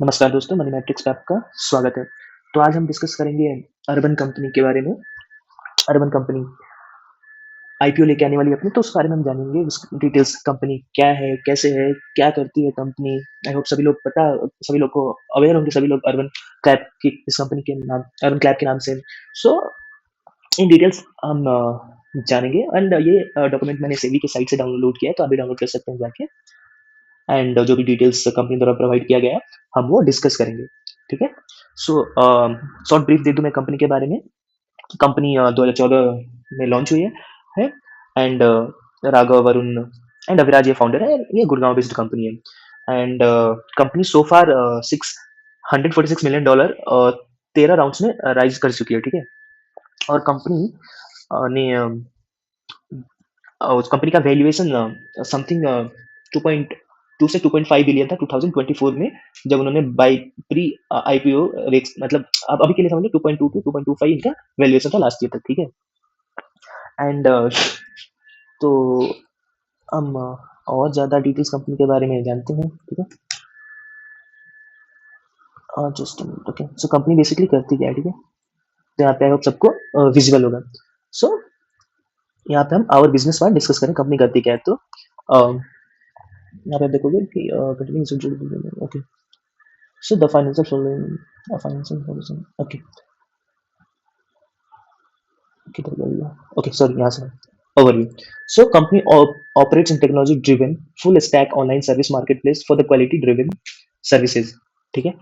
नमस्कार दोस्तों, money matrix पे आपका स्वागत है। तो आज हम डिस्कस करेंगे अर्बन कंपनी के बारे में। अर्बन कंपनी आईपीओ लेके आने वाली है अपनी, तो उस बारे में हम जानेंगे उसकी डिटेल्स। कंपनी क्या है, कैसे है, क्या करती है कंपनी। आई होप सभी लोग को अवेयर होंगे, सभी लोग अर्बन क्लैप की इस कंपनी के नाम, अर्बन क्लैप के नाम से। सो इन डिटेल्स हम जानेंगे। एंड ये डॉक्यूमेंट मैंने सेबी की साइट से डाउनलोड किया है, तो आप भी डाउनलोड कर सकते हैं जाके। एंड जो भी डिटेल्स कंपनी द्वारा प्रोवाइड किया गया है, हम वो डिस्कस करेंगे। ठीक है। सो शॉर्ट ब्रीफ दे दूं मैं कंपनी के बारे में। कंपनी 2014 में लॉन्च हुई है। एंड राघव वरुण एंड अविराज ये फाउंडर है। ये गुड़गांव बेस्ड कंपनी है। And company so far $146 million 13 rounds में राइज कर चुकी है। ठीक है। और कंपनी ने उस कंपनी का वैल्यूएशन समथिंग 2.2 से 2.5 बिलियन था 2024 में, जब उन्होंने बाई प्री आईपीओ रेक्स, मतलब अब अभी के लिए समझ लो 2.2 टू 2.25 इनका वैल्यूएशन था लास्ट ईयर तक। ठीक है। एंड तो हम और ज्यादा डिटेल्स कंपनी के बारे में जानते हैं। ठीक है। Just okay. So company basically करती क्या है। ठीक है। तो यहाँ पे आई होप सबको विजिबल होगा। सो यहाँ पे हम आवर बिजनेस पार्ट डिस्कस करें, कंपनी करती क्या है। तो यहाँ पे आप देखोगे कि continue. Okay. So the financial solution. Okay. किधर गया? ओके, सॉरी, यहाँ से overview. So company operates in technology driven full stack online service marketplace for the quality driven services। ठीक है।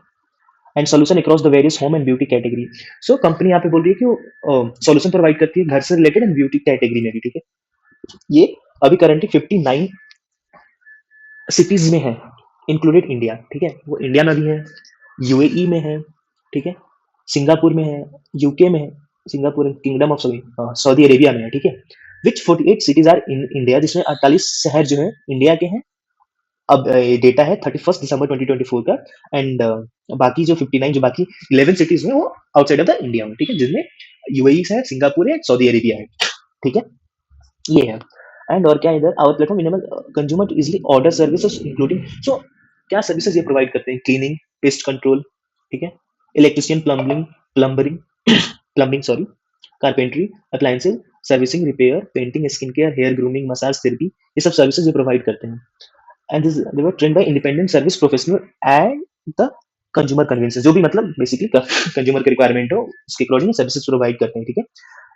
And solution across the various home and beauty category. So company यहाँ पे बोल रही है कि वो सोल्यूशन प्रोवाइड करती है घर से रिलेटेड एंड ब्यूटी कैटेगरी में भी। ठीक है। ये अभी करंटली 59 सिटीज में है, इंक्लूडेड इंडिया। ठीक है। वो इंडिया में भी है, यूएई में है। ठीक है। सिंगापुर में है, यूके में है। Singapore kingdom of Saudi Arabia में है। ठीक है। विच 48 सिटीज आर इन इंडिया, जिसमें 48 शहर जो है इंडिया के हैं। अब डेटा है 31 दिसंबर 2024 का। एंड बाकी जो 59, जो बाकी 11 सिटीज में, वो आउटसाइड ऑफ द इंडिया में। ठीक है। जिसमें यूएई है, सिंगापुर है, सऊदी अरेबिया है। ठीक है। ये है। एंड और क्या है इधर, our platform enable consumer to easily order services including. So क्या सर्विसेज ये प्रोवाइड करते हैं? Cleaning, pest control. ठीक है। Electrician, plumbering plumbing sorry, carpentry, appliances, servicing, repair, painting, skin care, hair grooming, massage therapy, ये सब सर्विसेज ये provide करते हैं। And this they were trained by independent service professional and the consumer conveniences, जो भी मतलब बेसिकली कंज्यूमर की requirement हो उसके अकॉर्डिंग सर्विसेज प्रोवाइड करते हैं। ठीक है।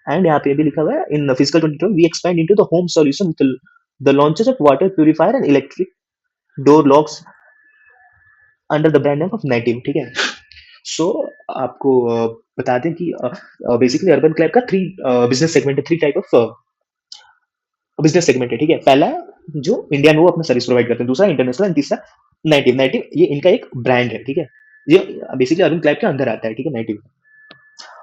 एंड यहाँ पे भी लिखा हुआ है, in physical 22 we expand into the home solution with the launches of water purifier and electric door locks under the brand name of Native. ठीक है। सो आपको बता दें कि बेसिकली अर्बन क्लैब का थ्री बिजनेस सेगमेंट है, three type of business segment है। ठीक है। पहला जो इंडिया में वो अपना सर्विस प्रोवाइड करते हैं, दूसरा इंटरनेशनल, एंड तीसरा नेटिव। नेटिव ये इनका एक ब्रांड है। ठीक है। ये बेसिकली अर्बन क्लैब के अंदर आता है। ठीक है, नेटिव।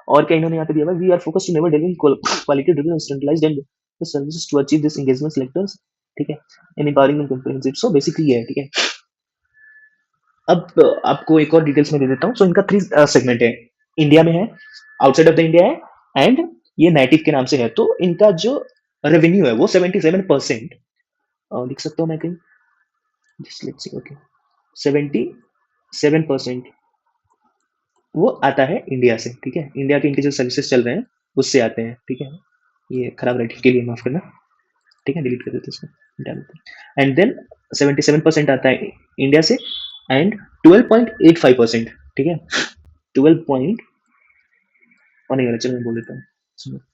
और क्या इन्होंने यहाँ पे दिया हुआ, we are focus to never deliver quality driven instantlized and the services to achieve this engagement selectors. ठीक है। In empowering and comprehensive. So basically ये है। ठीक है। अब आपको एक और डिटेल्स में दे देता हूँ। सो इनका थ्री सेगमेंट है, इंडिया में है, आउटसाइड ऑफ द इंडिया है, एंड ये नेटिव के नाम से है। तो इनका जो रेवेन्यू है वो 77% लिख सकता हूँ मैं कहीं, लेट्स सी। ओके, 77% वो आता है इंडिया से। ठीक है। इंडिया के इनके जो सर्विसेज चल रहे हैं उससे आते हैं। ठीक है। ये खराब राइटिंग के लिए माफ करना। ठीक है, डिलीट कर देते इसको, हटा देते। एंड देन 77% आता है इंडिया से, एंड 12.85%। ठीक है। 12 पॉइंट और नहीं, चलो मैं बोल देता हूँ।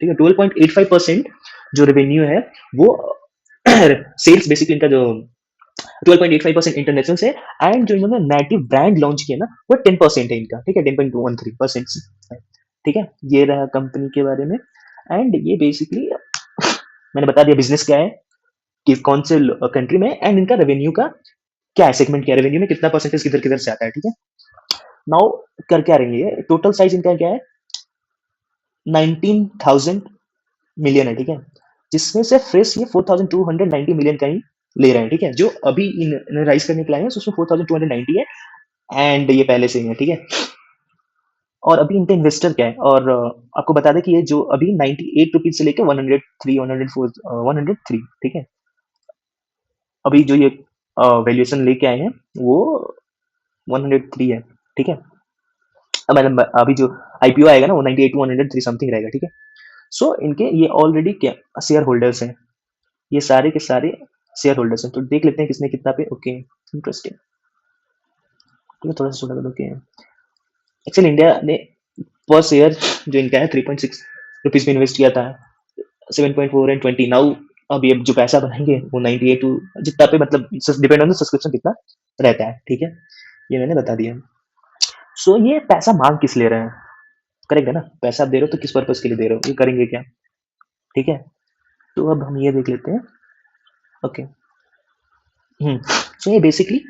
ठीक है। 12.85% जो रेवेन्यू है वो सेल्स, बेसिकली इनका जो 12.85% इंटरनेशनल से। एंड जो इन्होंने नेटिव ब्रांड लॉन्च किया ना, वो 10% है इनका। ठीक है, 10.13%। ठीक है। ये रहा कंपनी के बारे में। एंड ये बेसिकली मैंने बता दिया बिजनेस क्या है, कि कौन से कंट्री में, एंड इनका रेवेन्यू का क्या है, सेगमेंट क्या है, रेवेन्यू में कितना परसेंटेज किधर किधर से आता है। ठीक है। नाउ कर क्या रही है, टोटल साइज इनका क्या है, 19,000 मिलियन है। ठीक है। जिसमें से फ्रेश ये 4,290 मिलियन का ही ले रहे हैं। ठीक है। जो अभी इन राइज करने के लाए हैं उसमें 4,290 है, एंड ये पहले से ही है। ठीक है। और अभी इनका इन्वेस्टर क्या है, और आपको बता दें कि ये जो अभी 98 रुपीज से लेकर 103, 104, 103। ठीक है। अभी जो ये वैल्यूएशन लेके आए हैं वो 103 है, ठीक है। अब मतलब अभी जो आईपीओ आएगा ना वो 98 टू 103 समथिंग रहेगा, ठीक है। सो इनके ये ऑलरेडी क्या शेयर होल्डर्स हैं, ये सारे के सारे शेयर होल्डर्स हैं। तो देख लेते हैं किसने कितना पे। Okay, interesting. ठीक है, थोड़ा सा छोटा कर दो। ओके, एक्चुअली इंडिया ने पर शेयर जो इनका है 3.6 रुपीज में इन्वेस्ट किया था, 7.4 एंड 20 नाउ। अब ये जो पैसा बनाएंगे वो 98 टू जितना पे, मतलब डिपेंड ऑन सब्सक्रिप्शन कितना रहता है, ठीक है। ये मैंने बता दिया। सो ये पैसा मांग किस ले रहे हैं, करेक्ट है ना। पैसा आप दे रहे हो तो किस पर्पज के लिए दे रहे हो, ये करेंगे क्या, ठीक है। तो अब हम ये देख लेते हैं। ओके, सो ये बेसिकली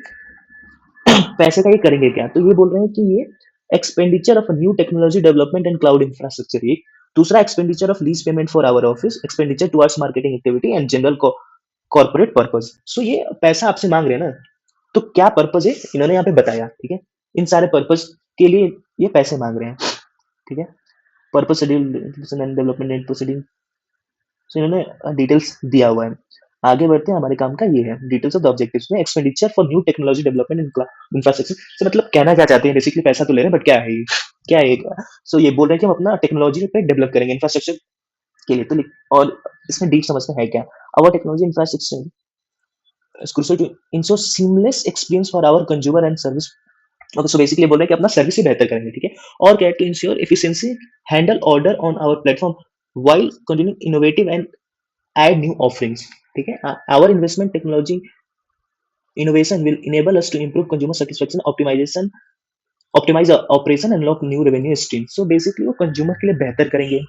पैसे का ये करेंगे क्या, तो ये बोल रहे हैं कि ये expenditure of new technology development and cloud infrastructure, एक दूसरा expenditure of lease payment for our office, expenditure towards marketing activity and general corporate purpose. So ये पैसा आपसे मांग रहे हैं ना, तो क्या पर्पज है इन्होंने यहाँ पे बताया, ठीक है। इन सारे पर्पज के लिए ये पैसे मांग रहे हैं, ठीक है। Purpose schedule and development and proceeding, so इन्होंने डिटेल्स दिया हुआ है। आगे बढ़ते हैं, हमारे काम का ये है डिटेल्स ऑफ द ऑब्जेक्टिव्स में expenditure for new technology development infrastructure से, मतलब कहना क्या चाहते हैं, बेसिकली पैसा तो ले रहे हैं बट क्या है ये, क्या है। सो ये बोल रहे हैं कि हम अपना टेक्नोलॉजी पे डेवलप करेंगे इंफ्रास्ट्रक्चर के लिए, तो और इसमें डीप समझना है क्या। Our technology infrastructure is crucial to ensure seamless experience for our consumer and service। Okay, so basically बोल रहे हैं कि अपना सर्विस ही बेहतर करेंगे, ठीक है। और क्या है, to ensure efficiency handle order on our platform while continuing innovative and add new offerings, ठीक है। our investment technology innovation will enable us to improve consumer satisfaction optimization optimize our operation and unlock new revenue streams। so basically वो consumer के लिए बेहतर करेंगे,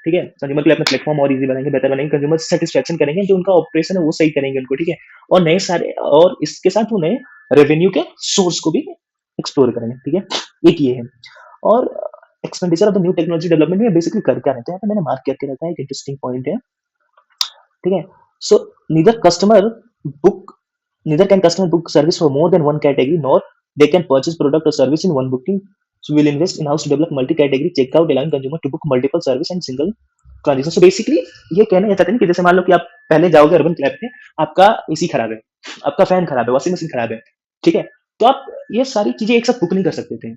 ठीक है। Consumer के लिए अपना प्लेटफॉर्म और इजी बनाएंगे, बेहतर बनाएंगे, कंज्यूमर सेटिस्फेक्शन करेंगे, जो उनका ऑपरेशन है वो सही करेंगे उनको, ठीक है। और नए सारे, और इसके साथ वो नए रेवेन्यू के सोर्स को भी एक्सप्लोर करेंगे, ठीक है। एक ये है। और expenditure of the new technology development में बेसिकली कर क्या रहता है, तो मैंने मार्क करके रखा है, एक इंटरेस्टिंग पॉइंट है, ठीक है। So neither customer book neither can customer book service for more than one category, nor they can purchase product or service in one booking। So we'll invest in house to develop multi-category checkout, allowing consumer to book multiple service and single transaction। So basically ये कहना ये चाहते हैं कि जैसे मान लो कि आप पहले जाओगे अर्बन क्लैब पे, आपका एसी खराब है, आपका फैन खराब है, वॉशिंग मशीन खराब है, ठीक है। तो आप ये सारी चीजें एक साथ बुक नहीं कर सकते थे,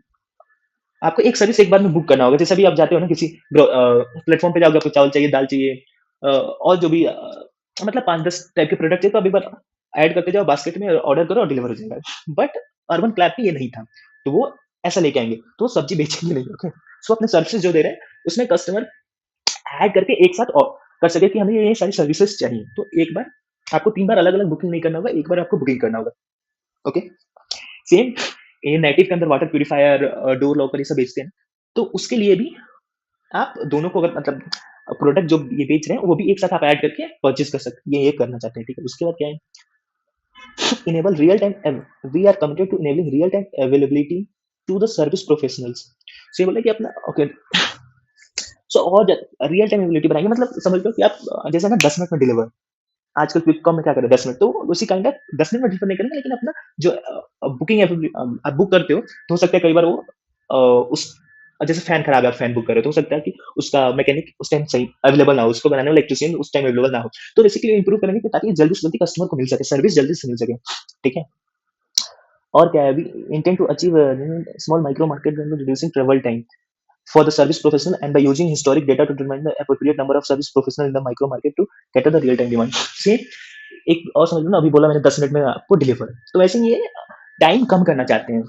आपको एक सर्विस एक बार में बुक करना होगा। जैसे अभी आप जाते हो ना किसी प्लेटफॉर्म पे जाओगे, आपको चावल चाहिए, दाल चाहिए, और जो भी मतलब 5-10 टाइप के प्रोडक्ट चाहिए, तो अभी बार ऐड करते जाओ बास्केट में, ऑर्डर करो और डिलीवर हो जाएगा। बट अर्बन क्लैब में ये नहीं था, तो वो ऐसा लेके आएंगे, तो वो सब्जी बेचेंगे नहीं, ओके। सो अपने सर्विसेज जो दे रहे हैं उसमें कस्टमर ऐड करके एक साथ कर सके कि हमें ये सारी सर्विसेज चाहिए, तो एक बार आपको 3 बार अलग अलग बुकिंग नहीं करना होगा, एक बार आपको बुकिंग करना होगा, ओके। सेम ये नेटिव के अंदर वाटर प्यूरिफायर, डोर लॉकर ये सब बेचते हैं, तो उसके लिए भी आप दोनों को अगर मतलब प्रोडक्ट जो ये बेच रहे हैं वो भी एक साथ आप ऐड करके परचेज कर सकते हैं, ये करना चाहते हैं, ठीक है। उसके बाद क्या है, enable real time, we are committed to enabling real time availability to the service professionals। so ये बोला कि अपना ओके, सो और रियल टाइम अवेलेबिलिटी बनाएंगे, मतलब समझ लो कि आप जैसे ना 10 मिनट में डिलीवर, आजकल क्विक कॉम में क्या करें 10 मिनट, तो उसी काइंड ऑफ 10 मिनट में डिलीवर नहीं करेंगे, लेकिन अपना जो बुकिंग आप बुक करते हो, तो हो सकता है कई बार वो उस जैसे फैन खराब है, आप फैन बुक कर रहे हो, तो हो सकता है कि उसका मैकेनिक उस टाइम सही अवेलेबल ना हो, उसको बनाने वाला इलेक्ट्रिशियन उस टाइम अवेलेबल ना हो, तो बेसिकली इंप्रूव करेंगे कि ताकि जल्दी से जल्दी कस्टमर को मिल सके, सर्विस जल्दी से मिल सके, ठीक है। और क्या है, अभी intent to achieve small micro market reducing travel time for the service professional and by using historic data to determine the appropriate number of service professional in the micro market to cater the real time demand से। एक और समझ लो ना, अभी बोला मैंने 10 minute में आपको डिलीवर, तो वैसे ये टाइम कम करना चाहते हैं,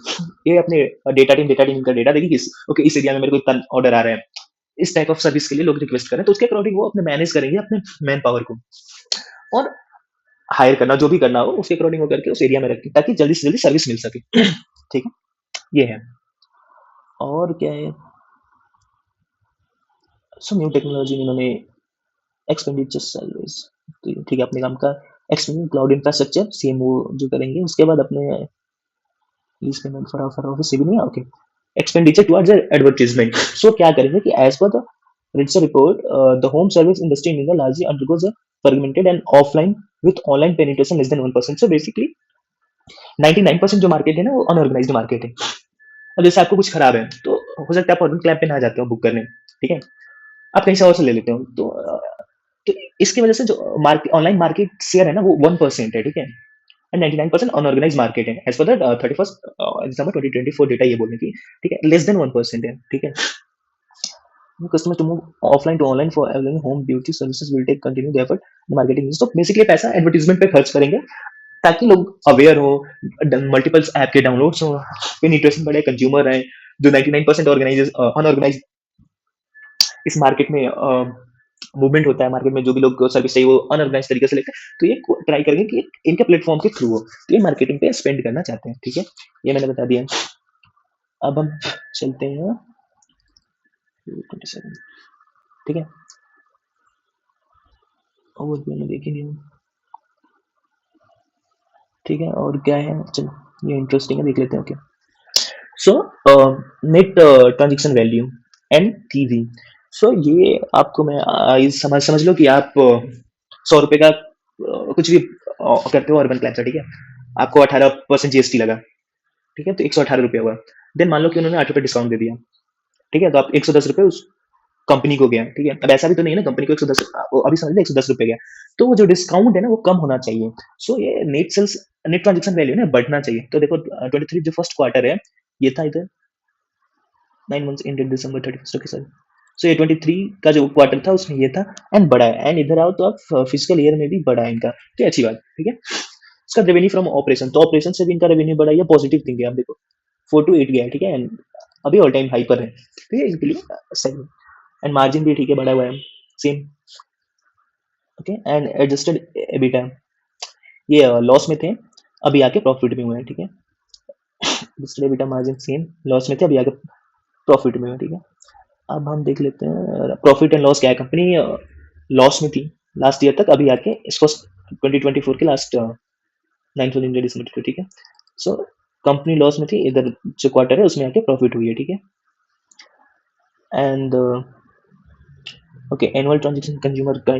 ये अपने डेटा टीम का डेटा देखिए किस ओके इस एरिया में मेरे को इतना ऑर्डर आ रहा है, इस टाइप ऑफ सर्विस के लिए लोग रिक्वेस्ट कर रहे हैं, तो उसके अकॉर्डिंग वो अपने मैनेज करेंगे अपने मैन पावर को, और हायर करना जो भी करना हो उसके अकॉर्डिंग वो करके उस एरिया में रखें, ताकि जल्दी से जल्दी सर्विस मिल सके, ठीक है। ये है। और क्या है, सो न्यू टेक्नोलॉजी में इन्होंने एक्सपेंडिचर सर्विस, ठीक है, अपने काम का एक्सपेंडिंग क्लाउड इंफ्रास्ट्रक्चर सेम वो जो करेंगे, उसके बाद अपने lease payment for offer office से भी नहीं, okay. Expenditure towards advertisement, so क्या करेंगे कि as per the research report the home service industry in India largely undergoes a fragmented and offline with online penetration less than 1%। So basically 99% जो market है ना वो अनऑर्गेनाइज्ड मार्केट है। अब जैसे आपको कुछ खराब है, तो हो सकता है आप अर्बन क्लैब पे ना जाते हो बुक करने, ठीक है, आप कहीं से और से ले लेते हो, तो इसकी वजह से जो मार्केट ऑनलाइन मार्केट शेयर है ना वो 1% है, ठीक है। एंड 99% अनऑर्गेनाइज मार्केट है as per the 31 December 2024 data, ये बोलने की, ठीक है, लेस देन 1% है, ठीक है। Customer to move offline to online for available home beauty services will take continue the effort marketing. तो बेसिकली पैसा एडवर्टीजमेंट पे खर्च करेंगे ताकि लोग अवेयर हो, मल्टीपल ऐप के डाउनलोड्स हो, पेनिट्रेशन बढ़े, कंज्यूमर है जो 99% ऑर्गेनाइज अनऑर्गेनाइज इस मार्केट में मूवमेंट होता है, मार्केट में जो भी लोग सर्विस चाहिए वो अनऑर्गेनाइज तरीके से लेते हैं, तो ये ट्राई करेंगे कि इनके प्लेटफॉर्म के थ्रू हो, तो ये मार्केटिंग पे स्पेंड करना चाहते हैं, ठीक है, ये मैंने बता दिया। अब हम चलते हैं 27, ठीक है, और मैंने देखी नहीं, ठीक है, और क्या है, चलो ये इंटरेस्टिंग है, देख लेते हैं। Okay, so net transaction value NTV। सो ये आपको मैं समझ समझ लो कि आप 100 रुपए का कुछ भी करते हो अर्बन क्लैब से, ठीक है, आपको 18% GST लगा, ठीक है, तो 118 रुपये हुआ। देन मान लो कि उन्होंने 8 रुपये डिस्काउंट दे दिया, ठीक है, तो आप 110 रुपये उस कंपनी को गया, ठीक है, अब ऐसा भी तो नहीं है ना कंपनी को 110, अभी समझ लो 110 रुपये गया, तो वो जो डिस्काउंट है ना वो कम होना चाहिए। सो ये net sales, net transaction value ना बढ़ना चाहिए। तो देखो 23 जो फर्स्ट क्वार्टर है, ये था इधर 9 months ended December 31, okay sir. So ये 23 का जो क्वार्टर था उसमें ये था, एंड बढ़ा है, एंड इधर आओ तो आप फिजिकल ईयर में भी बढ़ा है इनका, तो अच्छी बात, ठीक है। इसका रेवेन्यू फ्रॉम ऑपरेशन, तो ऑपरेशन से भी इनका रेवेन्यू बढ़ा है, पॉजिटिव थिंग है, आप देखो 4 to 8 गया है, ठीक है, एंड अभी ऑल टाइम हाई पर है, ठीक है, इसके लिए सही। एंड मार्जिन भी ठीक है, बढ़ा हुआ है same, okay, and adjusted EBITDA, ये लॉस में थे, अभी आके प्रॉफिट में हुए हैं, ठीक है, adjusted EBITDA margin same, loss में थे, अभी आके प्रॉफिट में हुए, ठीक है। अब हम देख लेते हैं प्रॉफिट एंड लॉस क्या है। कंपनी लॉस में थी लास्ट ईयर तक, अभी आके इस फर्स्ट 2024 के लास्ट 9 दिसंबर, ठीक है। सो कंपनी लॉस में थी, इधर जो क्वार्टर है उसमें आके प्रॉफिट हुई है, ठीक है। And okay, annual transaction consumer का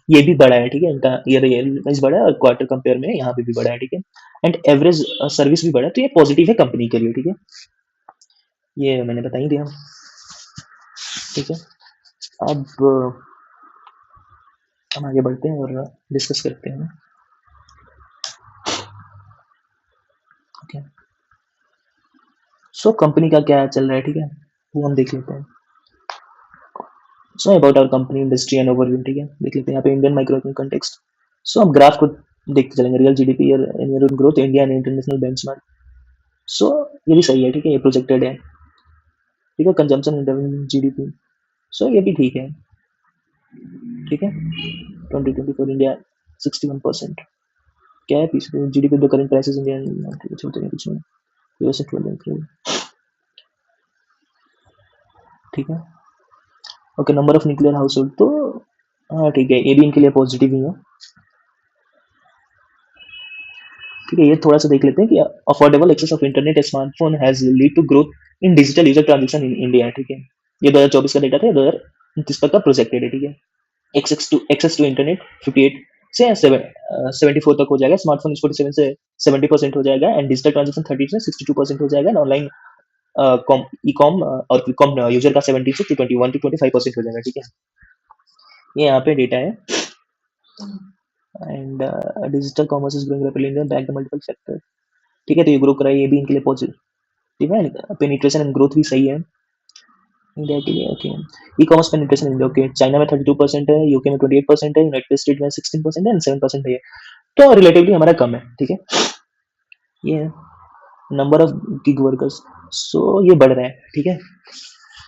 ये भी बढ़ा है, ठीक है, इनका ईयर वाइज बढ़ा है और क्वार्टर कंपेयर में यहाँ पे भी बढ़ा है, ठीक है, एंड एवरेज सर्विस भी बढ़ा है, तो ये पॉजिटिव है कंपनी के लिए, ठीक है, ये मैंने बता ही दिया, ठीक है। अब हम आगे बढ़ते हैं और डिस्कस करते हैं, ओके। सो कंपनी का क्या चल रहा है, ठीक है, वो हम देख लेते हैं। So about our company industry and overview, ठीक है, देख लेते हैं यहाँ पे इंडियन माइक्रो कंटेक्स्ट। सो हम ग्राफ को देखते चलेंगे, real GDP year growth India and international benchmark. So ये भी सही है, ठीक है, ये प्रोजेक्टेड है, ठीक है, कंजम्पशन इन जीडीपी, सो ये भी ठीक है, ठीक है। 2024 इंडिया 61%, क्या है पीछे GDP the current prices India, छोड़ते हैं कुछ नहीं, यूएस 12, ठीक है, okay. Number of nuclear house hold, तो हाँ ठीक है, ये भी इनके लिए पॉजिटिव ही है, ठीक है। ये थोड़ा सा देख लेते हैं कि affordable access of internet smartphone has lead to growth in digital user transaction in India, ठीक है, ये 2024 का डेटा था, 2029 तक का प्रोजेक्टेड है, ठीक है। एक्सेस टू इंटरनेट 58 से 74 तक हो जाएगा, स्मार्टफोन 47 से 70% हो जाएगा, एंड डिजिटल ट्रांजेक्शन 30 से 62% हो जाएगा, ऑनलाइन ई कॉम और कॉम यूजर का 70 से 21 to 25% हो जाएगा, ठीक है, ये यहाँ पे डेटा है। And digital commerce is growing rapidly in back the multiple factor, ठीक है, तो ये ग्रो करा है, ये भी इनके लिए पॉजिटिव है, पेनिट्रेशन एंड ग्रोथ भी सही है इंडिया के लिए, okay. E commerce penetration India, okay, China में 32% है, यूके में 28% है, यूनाइटेड स्टेट में 16% है, एंड 7% है, तो रिलेटिवली हमारा कम है, ठीक है। ये नंबर ऑफ गिग वर्कर्स, सो ये बढ़ रहे हैं, ठीक है।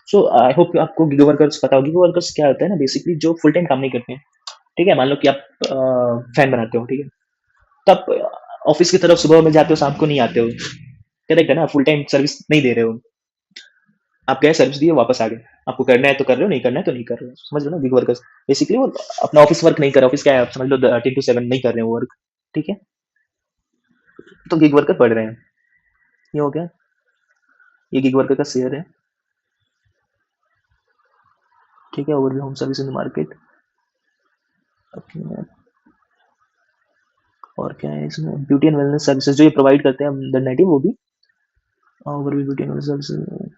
सो आई होप आपको गिग वर्कर्स पता हो। गिग वर्कर्स क्या होता है ना, बेसिकली जो फुल टाइम काम नहीं करते हैं, ठीक है, मान लो कि आप फैन बनाते हो, ठीक है, तब ऑफिस की तरफ सुबह में जाते हो, शाम को नहीं आते हो, करेक्ट है ना, फुल टाइम सर्विस नहीं दे रहे हो, आप गए सर्विस दिए वापस आ गए, आपको करना है तो कर रहे हो, नहीं करना है तो नहीं कर रहे हो, समझ लो ना, गिग वर्कर्स बेसिकली वो अपना ऑफिस वर्क नहीं कर रहे, ऑफिस क्या है आप समझ लो 10 to 7 नहीं कर रहे हो वर्क, ठीक है, तो गिग वर्कर बढ़ रहे हैं, ये हो गया, ये गिग वर्कर का शेयर है, ठीक है, over home service in the market, okay. और क्या है इसमें, ब्यूटी एंड वेलनेस सर्विसेज जो ये प्रोवाइड करते हैं द नेटिव, वो भी over beauty and wellness services,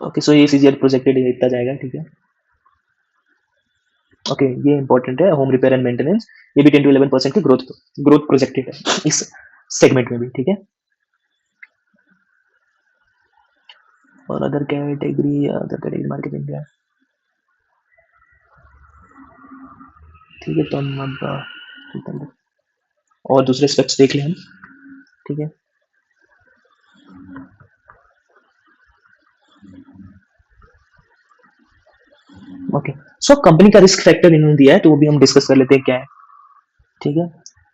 okay. So ये सीजीआर प्रोजेक्टेड इतना जाएगा, ठीक है, ओके, ये इंपॉर्टेंट है, होम रिपेयर एंड मेंटेनेंस, ये भी 10 to 11% की ग्रोथ ग्रोथ प्रोजेक्टेड है इस सेगमेंट में भी, ठीक है। और अदर कैटेगरी मार्केटिंग क्या है, ठीक है। तो हम अब और दूसरे स्पेक्ट्स देख लें हम, ठीक है। ओके, सो कंपनी का रिस्क फैक्टर इन्होंने दिया है, तो वो भी हम डिस्कस कर लेते हैं क्या है, ठीक है।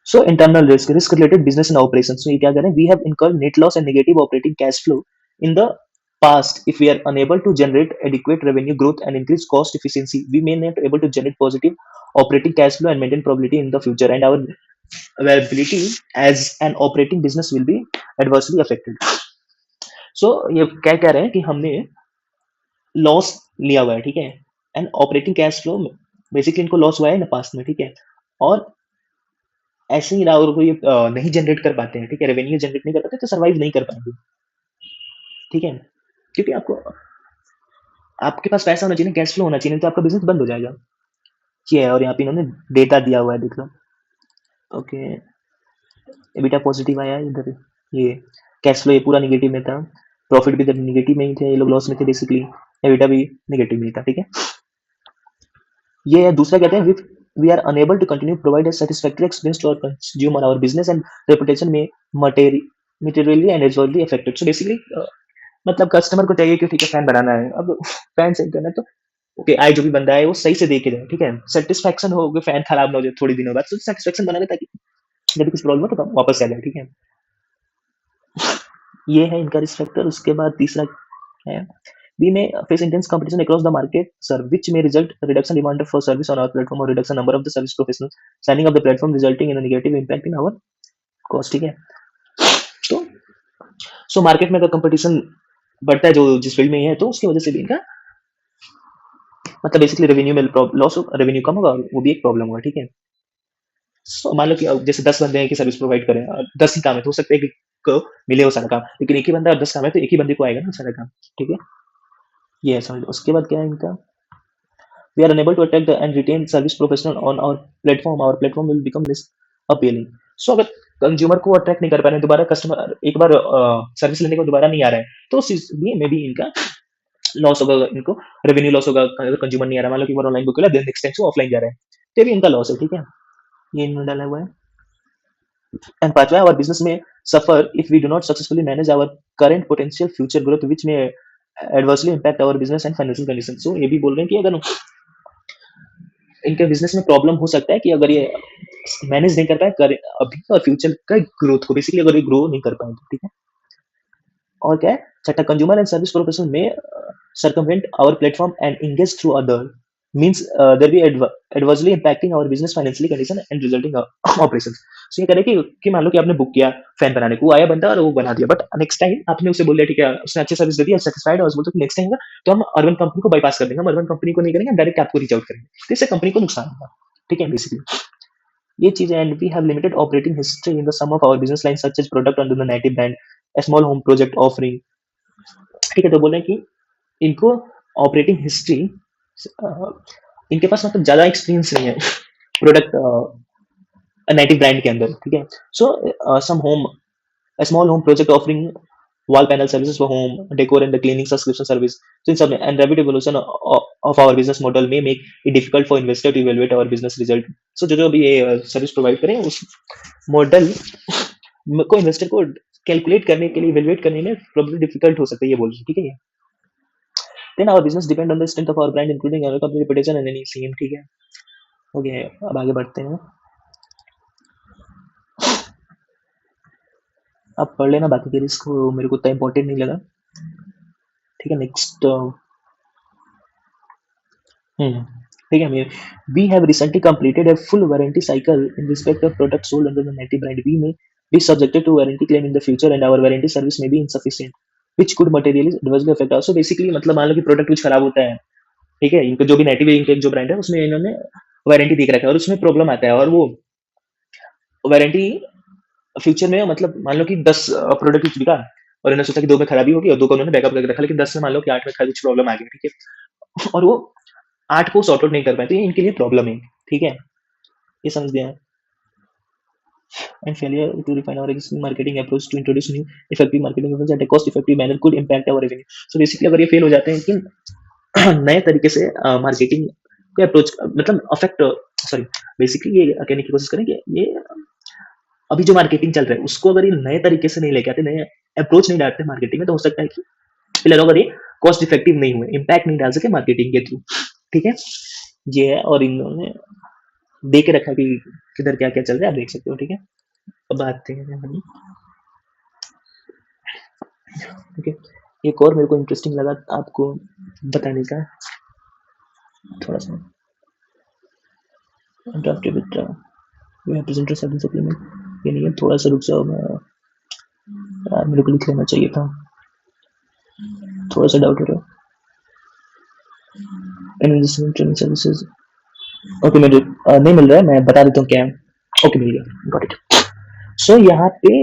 So internal risk related business and operation, so ये क्या करें, we have incurred net loss and negative operating cash flow in the past. If we are unable to generate adequate revenue growth and increase cost efficiency, we may not able to generate positive operating cash flow and maintain profitability in the future, and our availability as an operating business will be adversely affected. So ये क्या कह रहे हैं कि हमने loss लिया हुआ है, ठीक है, and operating cash flow basically इनको लॉस हुआ है ना पास्ट में, ठीक है। और ऐसे ही अगर कोई नहीं जनरेट कर पाते हैं, ठीक है, रेवेन्यू जनरेट नहीं कर पाते तो सर्वाइव नहीं कर पाएंगे, ठीक है। क्योंकि आपको आपके पास पैसा होना चाहिए, कैश फ्लो होना चाहिए, नहीं तो आपका बिजनेस बंद हो जाएगा। ये है, और यहाँ पे इन्होंने डेटा दिया हुआ है, देख लो। ओके, एबिटा पॉजिटिव आया है इधर, ये कैश फ्लो ये पूरा निगेटिव में था, प्रॉफिट भी इधर निगेटिव में ही थे, ये लोग लॉस में थे बेसिकली, एबिटा भी निगेटिव में ही था, ठीक है। ये है दूसरा, कहते हैं with we are unable to continue provide a satisfactory experience to our consumer, our business and reputation में materially and adversely affected. So basically मतलब कस्टमर को चाहिए कि ठीक है फैन बनाना है, अब फैन सही करना है तो ओके, आए जो भी बंदा है वो सही से देखे जाए, ठीक है, सेटिस्फैक्शन हो गया, फैन खराब ना हो जाए थोड़ी दिनों बाद, तो सेटिस्फैक्शन बना ले ताकि जब भी कुछ प्रॉब्लम हो तो वापस आ जाए, ठीक है। ये है इनका रिस्क फैक्टर। उसके बाद तीसरा है, we may face intense competition across the market, sir, which may result reduction demand for service on our platform or reduction number of the service professionals signing up the platform, resulting in a negative impact in our cost, ठीक है। तो so market में अगर competition बढ़ता है जो जिस field में ही है, तो उसकी वजह से भी इनका मतलब बेसिकली रेवेन्यू में लॉस, रेवेन्यू कम होगा, और वो भी एक प्रॉब्लम होगा, ठीक है। सो मान लो कि जैसे 10 बंदे हैं कि सर्विस प्रोवाइड करें और 10 ही काम है, तो हो सकता है कि को मिले वो सारा काम, लेकिन एक ही बंदा और 10 काम है तो एक ही बंदे को आएगा ना सारा काम, ठीक है। ये है समझ लो। उसके बाद क्या है इनका, we are unable to attract the and retain service professional on our platform will become less appealing. So अगर कंज्यूमर को अट्रैक्ट नहीं कर पा रहे हैं, दोबारा कस्टमर एक बार सर्विस लेने को दोबारा नहीं आ रहा है, तो उस लिए में भी इनका लॉस होगा, इनको रेवेन्यू लॉस होगा अगर कंज्यूमर नहीं आ रहा। मान लो कि वो ऑनलाइन बुक किया, देन नेक्स्ट टाइम से ऑफलाइन जा रहा है, तो भी इनका लॉस है, ठीक है। ये इन्होंने डाला हुआ है। एंड पांचवा, our business may suffer if we do not successfully manage our current potential future growth, which may adversely impact our business and financial conditions. So ये भी बोल रहे हैं कि अगर इनके बिजनेस में प्रॉब्लम हो सकता है कि अगर ये मैनेज नहीं कर पाए अभी और फ्यूचर का ग्रोथ को, बेसिकली अगर ये ग्रो नहीं कर पाए, ठीक है। और क्या है छठा, कंज्यूमर एंड सर्विस प्रोफेशनल में circumvent our platform and engage through other means there be adversely impacting our business financially condition and resulting operations. So ये कह रहे हैं कि मान लो कि आपने बुक किया फैन बनाने को, वो आया बंदा और वो बना दिया, बट नेक्स्ट टाइम आपने उसे बोल दिया ठीक है, उसने अच्छी सर्विस दे दी, सेटिस्फाइड, और बोलते नेक्स्ट टाइम तो हम अर्बन कंपनी को बाईपास कर देंगे, हम अर्बन कंपनी को नहीं करेंगे, हम डायरेक्ट आपको रीच आउट करेंगे, तो इससे कंपनी को नुकसान होगा, ठीक है बेसिकली ये चीज है। And we have limited operating history in the some of our business line such as product under the Native brand, a small home project offering, ठीक है। तो बोल रहे हैं कि इनको ऑपरेटिंग हिस्ट्री, इनके पास मतलब ज्यादा एक्सपीरियंस नहीं है प्रोडक्ट नेटिव ब्रांड के अंदर, ठीक है। So some home small home project offering wall panel services for home decor and the cleaning subscription service, so in some and rapid evolution of our business model may make it difficult for investor to evaluate our business result. So जो जो भी ये service provide करें उस model को investor को calculate करने के लिए, इवेल्युएट करने में प्रॉब्लम डिफिकल्ट हो सकता है, ये बोल रही है, ठीक है ये। Then our business depend on the strength of our brand including our company reputation and any seem, ठीक है। ओके, अब आगे बढ़ते हैं, आप पढ़ लेना बाकी के रिस्क, मेरे को उतना इंपॉर्टेंट नहीं लगा, ठीक है। नेक्स्ट ठीक है, we have recently completed a full warranty cycle in respect of product sold under the Native brand, we may be subjected to warranty claim in the future and our warranty service may be insufficient which could materially adversely affect us. So basically मतलब मान लो कि product कुछ खराब होता है, ठीक है, इनका जो भी नेटिव इनका जो ब्रांड है उसमें इन्होंने वारंटी देख रखा है और उसमें प्रॉब्लम आता है, और वो वारंटी फ्यूचर में मतलब मान लो कि 10 प्रोडक्ट बिका और इन्होंने सोचा कि 2 में खराबी होगी और 2 का उन्होंने बैकअप करके रखा, लेकिन 10 में मान लो कि 8 में कुछ प्रॉब्लम आ गई, ठीक है, और वो 8 को सॉर्ट आउट नहीं कर पाए, तो ये इनके लिए प्रॉब्लम है, ठीक है? ये समझ गए आप? And failure to refine our existing marketing approach to introduce new effective marketing methods at a cost effective manner could impact our revenue. So basically अगर ये फेल हो जाते हैं कि नए तरीके से मार्केटिंग को अप्रोच मतलब अफेक्ट सॉरी बेसिकली ये कहने की कोशिश करें कि ये अभी जो मार्केटिंग चल रहा है उसको अगर ये नए तरीके से नहीं लेके आते, नए अप्रोच नहीं डालते मार्केटिंग में, तो हो सकता है कि फिलहाल अगर ये कॉस्ट इफेक्टिव नहीं हुए, इम्पैक्ट नहीं डाल सके मार्केटिंग के थ्रू, ठीक है? ये है और इन्होंने दे के रखा कि किधर क्या क्या चल रहा है, आप देख सकते हो, ठीक है? अब आते हैं हम, ठीक है? एक और मेरे को इंटरेस्टिंग लगा आपको बताने का, थोड़ा सा draft with presenter service supplement, ये नहीं है, थोड़ा सा रुक जाओ, मैं यार मेरे को लिख लेना चाहिए था, थोड़ा सा डाउट हो रहा है। एंड ट्रेनिंग सर्विसेज, ओके मुझे नहीं मिल रहा है, मैं बता देता हूँ क्या है। ओके मिल गया, गॉट इट। सो यहाँ पे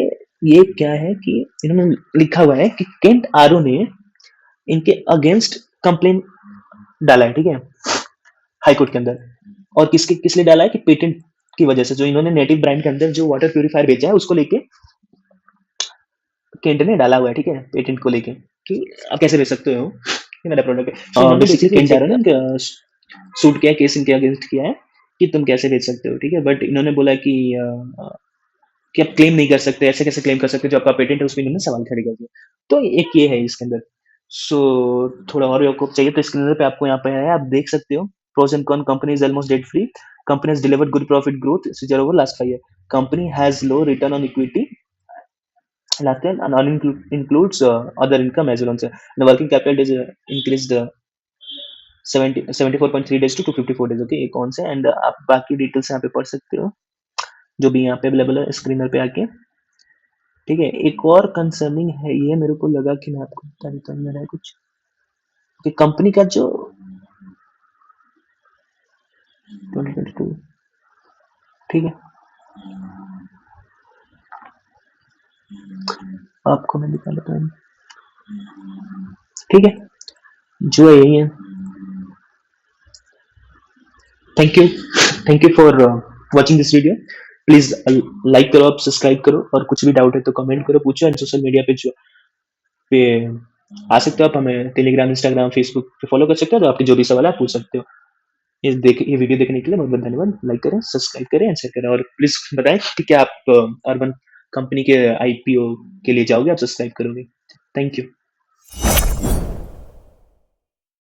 ये क्या है कि इन्होंने लिखा हुआ है कि केंट आरो ने इनके अगेंस्ट कंप्लेन डाला है, ठीक है, हाई कोर्ट के अंदर। और किसके किस लिए डाला है कि पेटेंट की वजह से, जो इन्होंने नेटिव ब्रांड के अंदर जो वाटर प्यूरिफायर बेचा है उसको लेके केंट ने डाला हुआ है, ठीक है, पेटेंट को लेके कि आप कैसे बेच सकते हो, ये मेरा प्रोडक्ट है। So, बेसिकली केंट आरो ने सूट किया, केस इनके अगेंस्ट किया है कि तुम कैसे बेच सकते हो, ठीक है? बट इन्होंने बोला कि आप क्लेम नहीं कर सकते, ऐसे कैसे क्लेम कर सकते, जो आपका पेटेंट है उसमें इन्होंने सवाल खड़े कर दिया। तो एक ये है इसके अंदर। सो थोड़ा और आपको चाहिए तो स्क्रीन पे आपको यहाँ पे है, आप देख सकते हो। Pros and con, company is almost debt free, company has delivered good profit growth CAGR over last 5 year, company has low return on equity last year and includes other income as well. The working capital is increased 74.3 days to 254 days, okay? ये कौन से, and आप बाकी details यहाँ पे पढ़ सकते हो जो भी यहाँ पे अवेलेबल है स्क्रीनर पे आके, ठीक है? एक और कंसर्निंग है, ये मेरे को लगा कि मैं आपको बता देता हूँ, मेरा है कुछ कि कंपनी का जो 2022, ठीक है, आपको मैं दिखा लेता हूँ, ठीक है, जो है यही है। Thank you for watching this video. Please like करो, आप सब्सक्राइब करो, और कुछ भी डाउट है तो कमेंट करो, पूछो। एंड सोशल मीडिया पे जो पे आ सकते हो आप, हमें टेलीग्राम, इंस्टाग्राम, फेसबुक पे फॉलो कर सकते हो, तो आपके जो भी सवाल है आप पूछ सकते हो। ये वीडियो देखने के लिए बहुत बहुत धन्यवाद। लाइक करें, सब्सक्राइब करें एंड शेयर करें, और प्लीज बताएं कि क्या आप अर्बन कंपनी के आईपीओ के लिए जाओगे, आप सब्सक्राइब करोगे। Thank you.